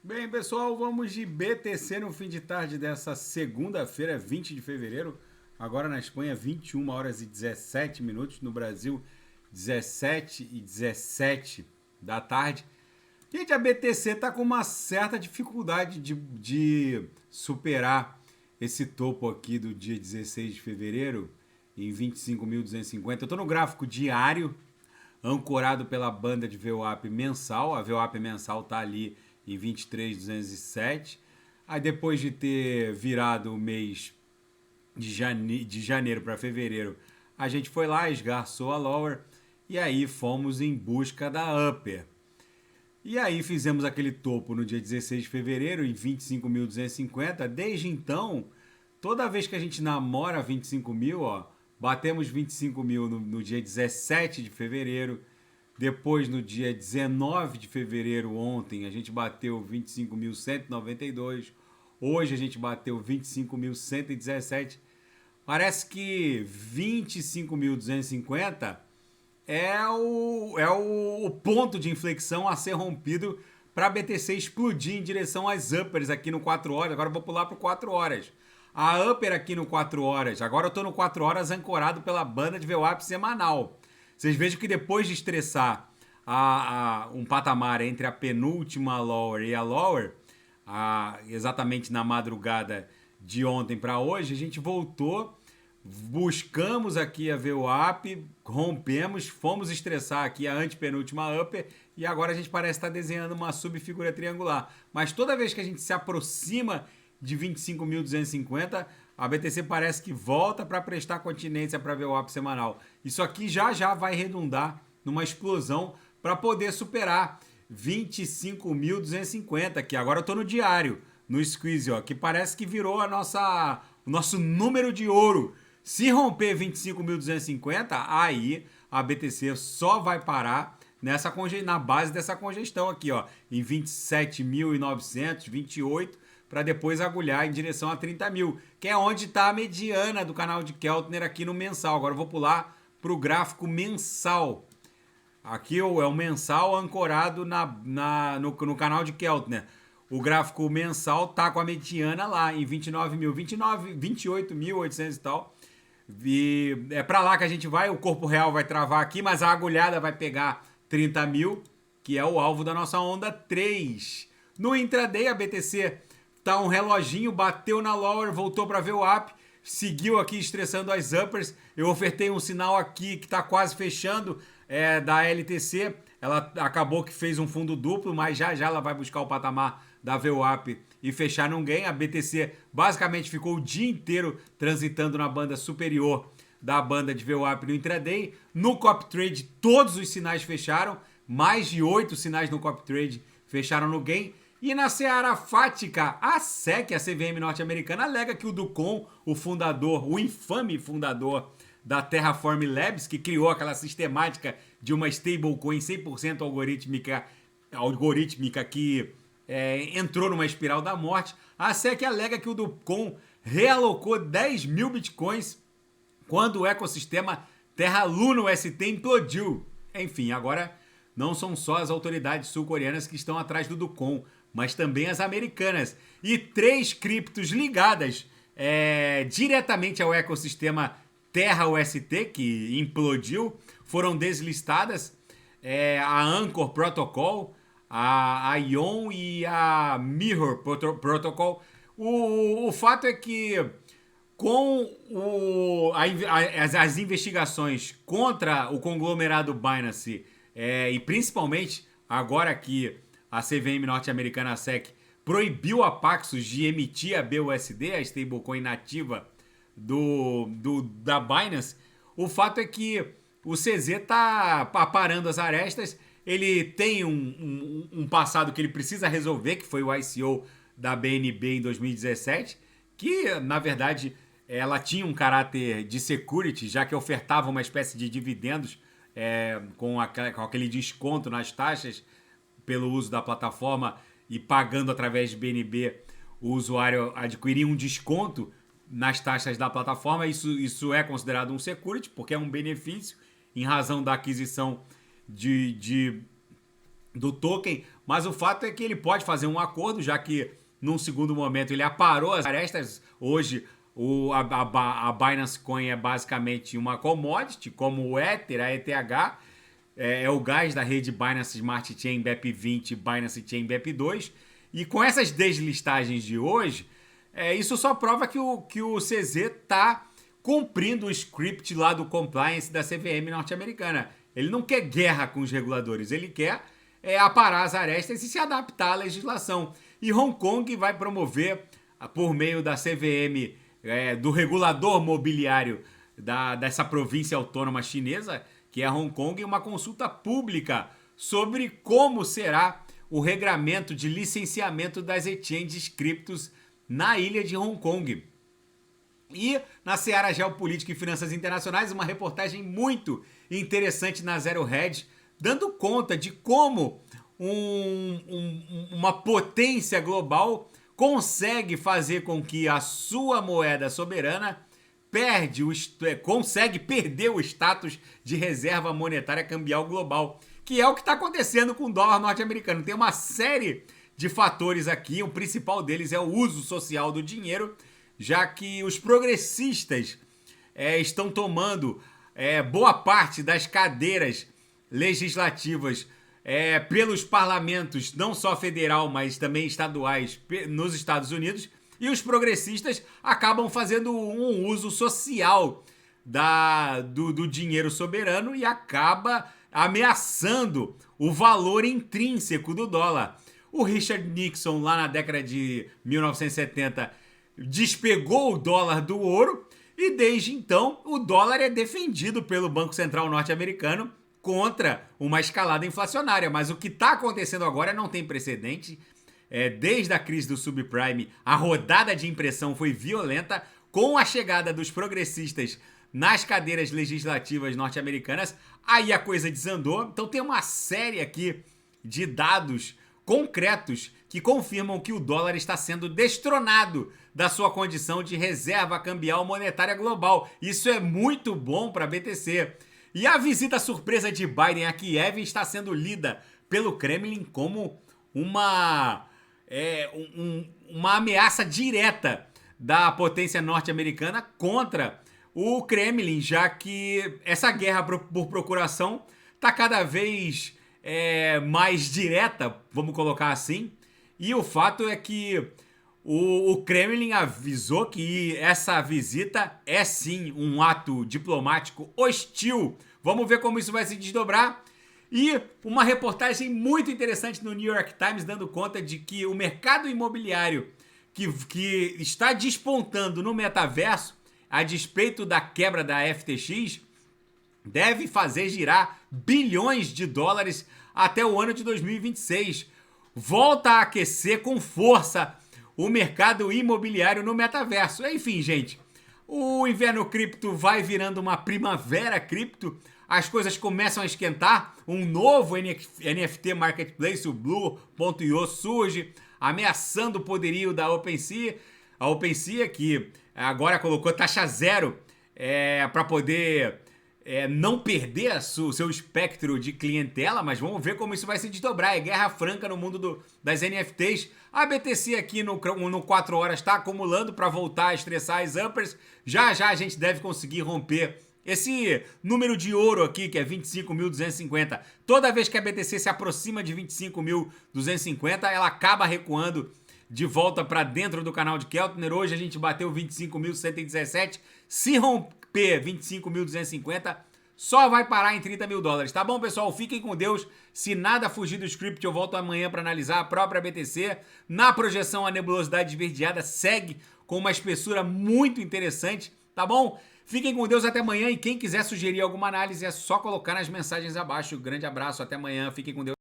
Bem, pessoal, vamos de BTC no fim de tarde dessa segunda-feira, 20 de fevereiro. Agora na Espanha, 21 horas e 17 minutos. No Brasil, 17 e 17 da tarde. Gente, a BTC está com uma certa dificuldade de superar esse topo aqui do dia 16 de fevereiro, em 25.250. Eu estou no gráfico diário, ancorado pela banda de VWAP mensal. A VWAP mensal está ali em 23.207. Aí depois de ter virado o mês de janeiro para fevereiro, a gente foi lá, esgarçou a lower e aí fomos em busca da upper. E aí fizemos aquele topo no dia 16 de fevereiro em 25.250. Desde então, toda vez que a gente namora 25 mil, ó, batemos 25 mil no dia 17 de fevereiro. Depois, no dia 19 de fevereiro, ontem, a gente bateu 25.192. Hoje a gente bateu 25.117. Parece que 25.250 é o ponto de inflexão a ser rompido para a BTC explodir em direção às uppers aqui no 4 horas. Agora eu vou pular para o 4 horas. A upper aqui no 4 horas. Agora eu estou no 4 horas ancorado pela banda de VWAP semanal. Vocês vejam que depois de estressar um patamar entre a penúltima lower e a lower, exatamente na madrugada de ontem para hoje, a gente voltou, buscamos aqui a VWAP, rompemos, fomos estressar aqui a antepenúltima upper e agora a gente parece estar desenhando uma subfigura triangular. Mas toda vez que a gente se aproxima de 25.250, a BTC parece que volta para prestar continência para ver o VWAP semanal. Isso aqui já vai redundar numa explosão para poder superar 25.250, que agora eu estou no diário, no squeeze, ó, que parece que virou o nosso número de ouro. Se romper 25.250, aí a BTC só vai parar na base dessa congestão aqui, ó, em 27.900, 28, para depois agulhar em direção a 30 mil, que é onde está a mediana do canal de Keltner aqui no mensal. Agora eu vou pular para o gráfico mensal. Aqui é o mensal ancorado no canal de Keltner. O gráfico mensal tá com a mediana lá em 28.800 e tal. E é para lá que a gente vai, o corpo real vai travar aqui, mas a agulhada vai pegar 30 mil, que é o alvo da nossa onda 3. No intraday, a BTC tá um reloginho, bateu na lower, voltou para ver o up, seguiu aqui estressando as uppers. Eu ofertei um sinal aqui que tá quase fechando da LTC. Ela acabou que fez um fundo duplo, mas já ela vai buscar o patamar da VWAP e fechar num gain. A BTC basicamente ficou o dia inteiro transitando na banda superior da banda de VWAP no intraday. No copy trade, todos os sinais fecharam. Mais de 8 sinais no copy trade fecharam no gain. E na seara fática, a SEC, a CVM norte-americana, alega que o Ducon, o fundador, o infame fundador da Terraform Labs, que criou aquela sistemática de uma stablecoin 100% algorítmica que entrou numa espiral da morte, a SEC alega que o Ducon realocou 10 mil bitcoins quando o ecossistema Terra Luna UST implodiu. Enfim, agora não são só as autoridades sul-coreanas que estão atrás do Ducon, mas também as americanas. E 3 criptos ligadas diretamente ao ecossistema Terra UST, que implodiu, foram deslistadas. A Anchor Protocol, a Ion e a Mirror Protocol. O fato é que com as investigações contra o conglomerado Binance e principalmente agora que a CVM norte-americana, a SEC, proibiu a Paxos de emitir a BUSD, a stablecoin nativa da Binance, o fato é que o CZ está aparando as arestas. Ele tem um passado que ele precisa resolver, que foi o ICO da BNB em 2017, que, na verdade, ela tinha um caráter de security, já que ofertava uma espécie de dividendos com aquele desconto nas taxas pelo uso da plataforma e pagando através de BNB, o usuário adquiria um desconto nas taxas da plataforma. Isso é considerado um security, porque é um benefício em razão da aquisição de do token, mas o fato é que ele pode fazer um acordo, já que num segundo momento ele aparou as arestas. Hoje a Binance Coin é basicamente uma commodity, como o Ether, a ETH, é o gás da rede Binance Smart Chain BEP20, Binance Chain BEP2, e com essas deslistagens de hoje, isso só prova que o CZ está cumprindo o script lá do compliance da CVM norte-americana. Ele não quer guerra com os reguladores, ele quer aparar as arestas e se adaptar à legislação. E Hong Kong vai promover, por meio da CVM, do regulador mobiliário dessa província autônoma chinesa, que é Hong Kong, uma consulta pública sobre como será o regramento de licenciamento das exchanges criptos na ilha de Hong Kong. E na seara geopolítica e finanças internacionais, uma reportagem muito interessante na Zero Hedge, dando conta de como uma potência global consegue fazer com que a sua moeda soberana consegue perder o status de reserva monetária cambial global, que é o que está acontecendo com o dólar norte-americano. Tem uma série de fatores aqui, o principal deles é o uso social do dinheiro, já que os progressistas estão tomando boa parte das cadeiras legislativas pelos parlamentos, não só federal, mas também estaduais nos Estados Unidos, e os progressistas acabam fazendo um uso social do dinheiro soberano e acaba ameaçando o valor intrínseco do dólar. O Richard Nixon, lá na década de 1970, despegou o dólar do ouro e desde então o dólar é defendido pelo Banco Central norte-americano contra uma escalada inflacionária. Mas o que está acontecendo agora não tem precedente. Desde a crise do subprime, a rodada de impressão foi violenta. Com a chegada dos progressistas nas cadeiras legislativas norte-americanas, aí a coisa desandou. Então tem uma série aqui de dados concretos que confirmam que o dólar está sendo destronado da sua condição de reserva cambial monetária global. Isso é muito bom para a BTC. E a visita surpresa de Biden a Kiev está sendo lida pelo Kremlin como uma ameaça direta da potência norte-americana contra o Kremlin, já que essa guerra por procuração está cada vez mais direta, vamos colocar assim, e o fato é que o Kremlin avisou que essa visita é sim um ato diplomático hostil. Vamos ver como isso vai se desdobrar. E uma reportagem muito interessante no New York Times dando conta de que o mercado imobiliário que está despontando no metaverso, a despeito da quebra da FTX, deve fazer girar bilhões de dólares até o ano de 2026. Volta a aquecer com força o mercado imobiliário no metaverso. Enfim, gente, o inverno cripto vai virando uma primavera cripto. As coisas começam a esquentar. Um novo NFT marketplace, o Blue.io, surge, ameaçando o poderio da OpenSea. A OpenSea, que agora colocou taxa zero para poder não perder o seu espectro de clientela, mas vamos ver como isso vai se desdobrar. É guerra franca no mundo das NFTs. A BTC aqui no 4 horas está acumulando para voltar a estressar as uppers. Já a gente deve conseguir romper esse número de ouro aqui, que é 25.250. Toda vez que a BTC se aproxima de 25.250, ela acaba recuando de volta para dentro do canal de Keltner. Hoje a gente bateu 25.117. Se romper 25.250, só vai parar em 30 mil dólares. Tá bom, pessoal? Fiquem com Deus. Se nada fugir do script, eu volto amanhã para analisar a própria BTC. Na projeção, a nebulosidade esverdeada segue com uma espessura muito interessante. Tá bom? Fiquem com Deus até amanhã. E quem quiser sugerir alguma análise, é só colocar nas mensagens abaixo. Grande abraço, até amanhã. Fiquem com Deus.